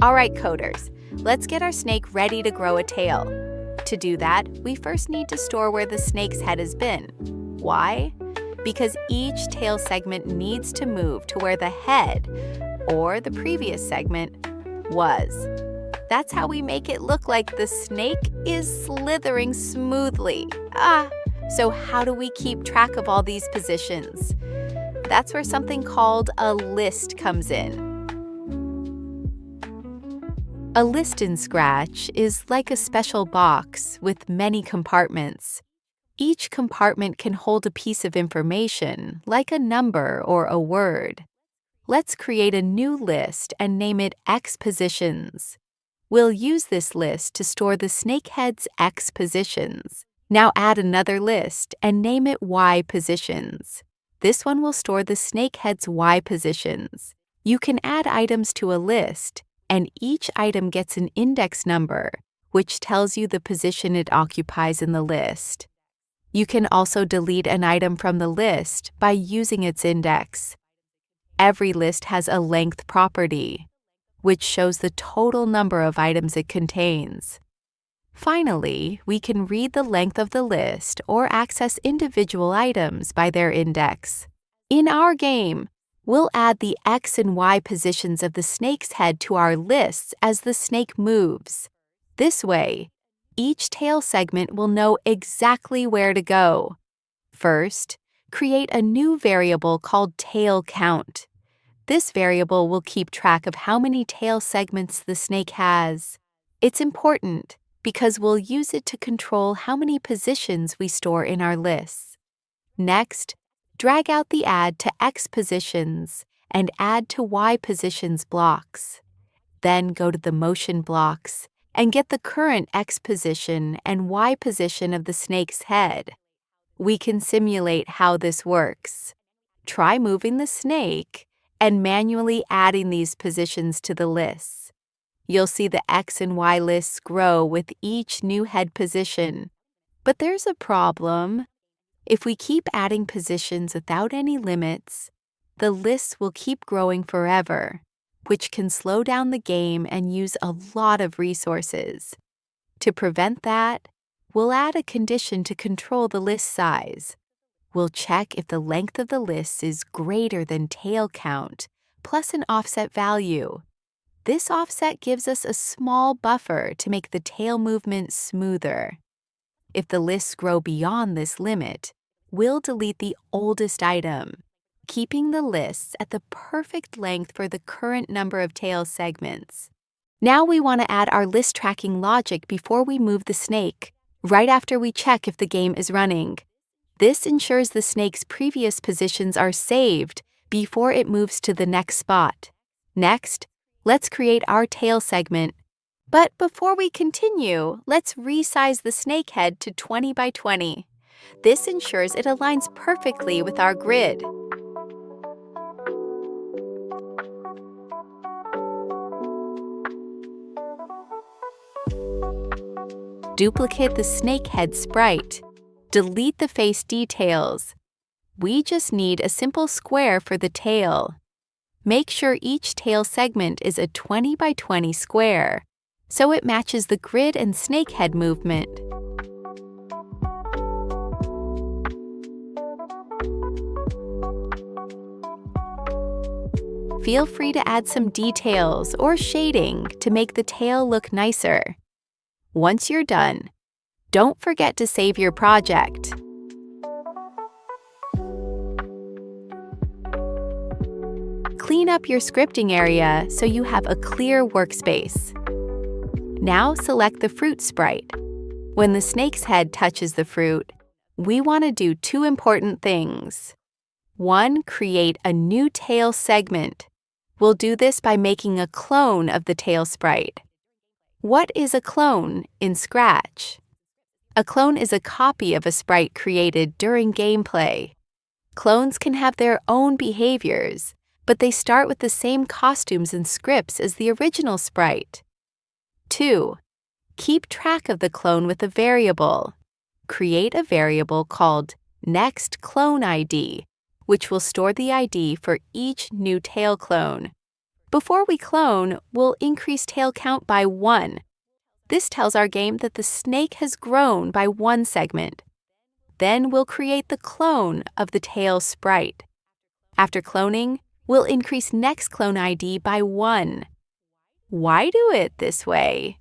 All right, coders, let's get our snake ready to grow a tail. To do that, we first need to store where the snake's head has been. Why? Because each tail segment needs to move to where the head, or the previous segment, was. That's how we make it look like the snake is slithering smoothly. So how do we keep track of all these positions? That's where something called a list comes in. A list in Scratch is like a special box with many compartments. Each compartment can hold a piece of information, like a number or a word. Let's create a new list and name it X positions. We'll use this list to store the snakehead's X positions. Now add another list and name it Y positions. This one will store the snakehead's Y positions. You can add items to a list, and each item gets an index number, which tells you the position it occupies in the list. You can also delete an item from the list by using its index. Every list has a length property, which shows the total number of items it contains. Finally, we can read the length of the list or access individual items by their index. In our game, we'll add the X and Y positions of the snake's head to our lists as the snake moves. This way, each tail segment will know exactly where to go. First, create a new variable called tail count. This variable will keep track of how many tail segments the snake has. It's important because we'll use it to control how many positions we store in our lists. Next, drag out the Add to X positions and Add to Y positions blocks. Then go to the motion blocks and get the current X position and Y position of the snake's head. We can simulate how this works. Try moving the snake and manually adding these positions to the lists. You'll see the X and Y lists grow with each new head position. But there's a problem. If we keep adding positions without any limits, the lists will keep growing forever, which can slow down the game and use a lot of resources. To prevent that, we'll add a condition to control the list size. We'll check if the length of the list is greater than tail count, plus an offset value. This offset gives us a small buffer to make the tail movement smoother. If the lists grow beyond this limit, we'll delete the oldest item, keeping the lists at the perfect length for the current number of tail segments. Now we want to add our list tracking logic before we move the snake, right after we check if the game is running. This ensures the snake's previous positions are saved before it moves to the next spot. Next, let's create our tail segment. But before we continue, let's resize the snake head to 20 by 20. This ensures it aligns perfectly with our grid. Duplicate the snake head sprite. Delete the face details. We just need a simple square for the tail. Make sure each tail segment is a 20 by 20 square, so it matches the grid and snake head movement. Feel free to add some details or shading to make the tail look nicer. Once you're done, don't forget to save your project. Clean up your scripting area so you have a clear workspace. Now select the fruit sprite. When the snake's head touches the fruit, we want to do two important things. One, create a new tail segment. We'll do this by making a clone of the tail sprite. What is a clone in Scratch? A clone is a copy of a sprite created during gameplay. Clones can have their own behaviors, but they start with the same costumes and scripts as the original sprite. 2. Keep track of the clone with a variable. Create a variable called nextCloneID, which will store the ID for each new tail clone. Before we clone, we'll increase tail count by 1. This tells our game that the snake has grown by 1 segment. Then we'll create the clone of the tail sprite. After cloning, we'll increase next clone ID by 1. Why do it this way?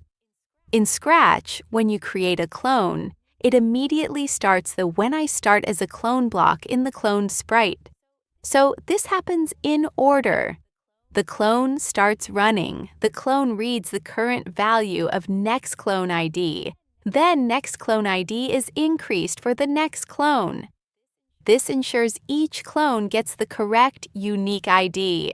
In Scratch, when you create a clone, it immediately starts the When I Start as a Clone block in the cloned sprite. So this happens in order. The clone starts running. The clone reads the current value of next clone ID. Then next clone ID is increased for the next clone. This ensures each clone gets the correct unique ID.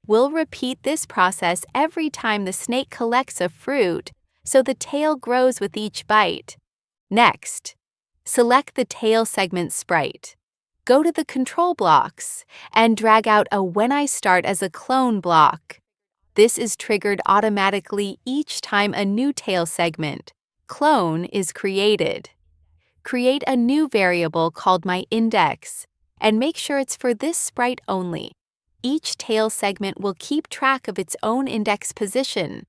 We'll repeat this process every time the snake collects a fruit, so the tail grows with each bite. Next, select the tail segment sprite. Go to the control blocks and drag out a When I Start as a Clone block. This is triggered automatically each time a new tail segment, clone, is created. Create a new variable called myIndex and make sure it's for this sprite only. Each tail segment will keep track of its own index position.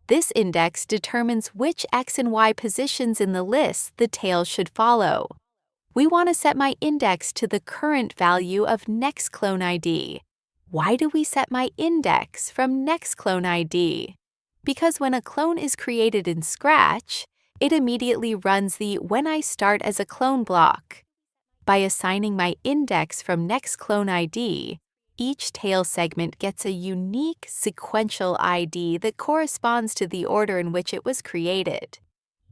This index determines which X and Y positions in the list the tail should follow. We want to set myIndex to the current value of next clone ID. Why do we set myIndex from next clone ID? Because when a clone is created in Scratch, it immediately runs the When I Start as a Clone block. By assigning myIndex from next clone ID, each tail segment gets a unique sequential ID that corresponds to the order in which it was created.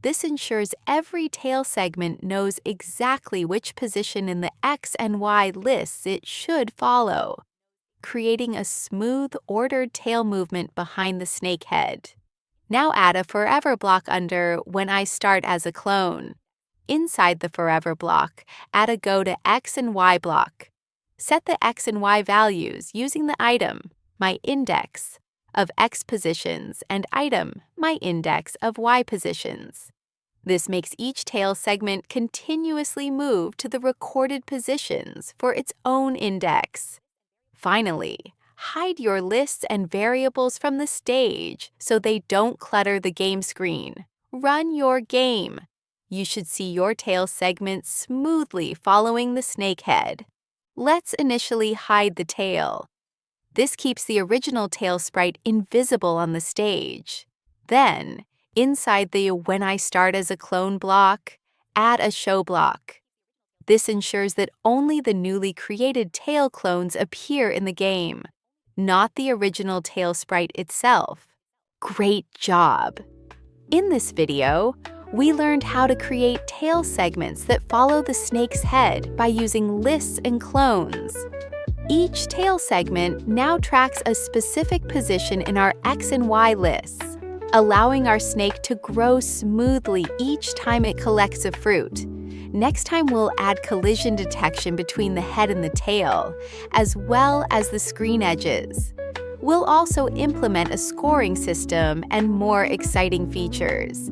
This ensures every tail segment knows exactly which position in the X and Y lists it should follow, creating a smooth, ordered tail movement behind the snake head. Now add a forever block under When I Start as a Clone. Inside the forever block, add a Go to X and Y block. Set the X and Y values using the item, myIndex, of X positions and item, myIndex, of Y positions. This makes each tail segment continuously move to the recorded positions for its own index. Finally, hide your lists and variables from the stage so they don't clutter the game screen. Run your game. You should see your tail segment smoothly following the snake head. Let's initially hide the tail. This keeps the original tail sprite invisible on the stage. Then, inside the When I Start as a Clone block, add a Show block. This ensures that only the newly created tail clones appear in the game, not the original tail sprite itself. Great job! In this video, we learned how to create tail segments that follow the snake's head by using lists and clones. Each tail segment now tracks a specific position in our X and Y lists, allowing our snake to grow smoothly each time it collects a fruit. Next time we'll add collision detection between the head and the tail, as well as the screen edges. We'll also implement a scoring system and more exciting features.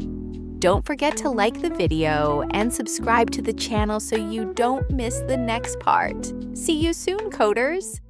Don't forget to like the video and subscribe to the channel so you don't miss the next part. See you soon, coders!